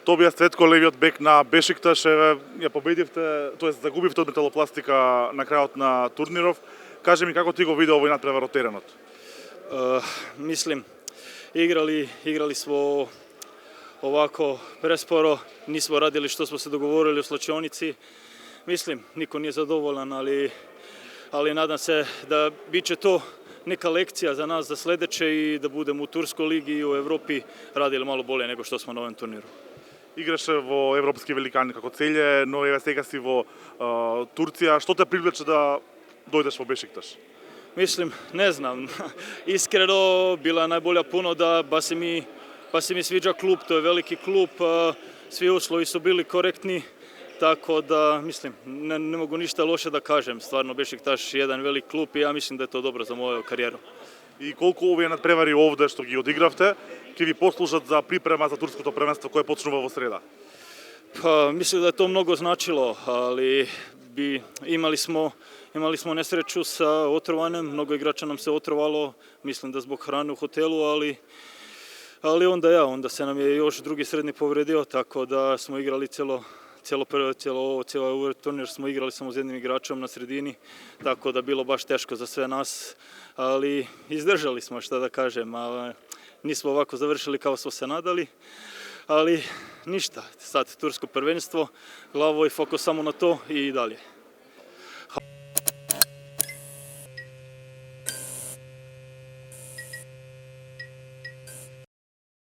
Тобиас Цветко, левиот бек на Бешикташ, ја победивте, тоест загубивте од Металопластика на крајот на турниров. Кажи ми како ти го виде овој надпревар од теренот? Mislim, igrali smo ovako presporo, nismo radili što smo se dogovorili u slačionici. Mislim, niko nije zadovoljan, ali nadam se da bit će to neka lekcija za nas za sledeće i da budemo u Turskoj ligi i u Evropi radili malo bolje nego što smo na ovom turniru. Играше во европски великани како целје, но еве сега си во Турција. Што те привлече да дојдеш во Бешикташ? Mislim, ne znam, iskreno bila najbolja ponuda, baš se mi sviđa klub, to je veliki klub, svi uslovi su bili korektni, tako da, mislim, ne mogu ništa loše da kažem, stvarno Bešiktaš je jedan velik klub i ja mislim da je to dobro za moju karijeru. И колку овие надпревари овде што ги одигравте, ќе ви послужат за припрема за турското првенство кое почнува во среда? Pa, mislim da je to mnogo značilo, ali imali smo nesreću sa otrovanjem, mnogo igrača nam se otrovalo, mislim da zbog hrane u hotelu, ali onda se nam je još drugi srednji povredio, tako da smo igrali cijelo ovaj turnir smo igrali samo s jednim igračom na sredini, tako da bilo baš teško za sve nas, ali izdržali smo, šta da kažem, nismo ovako završili kao smo se nadali, ali ništa, sad tursko prvenstvo, glavo i fokus samo na to i dalje.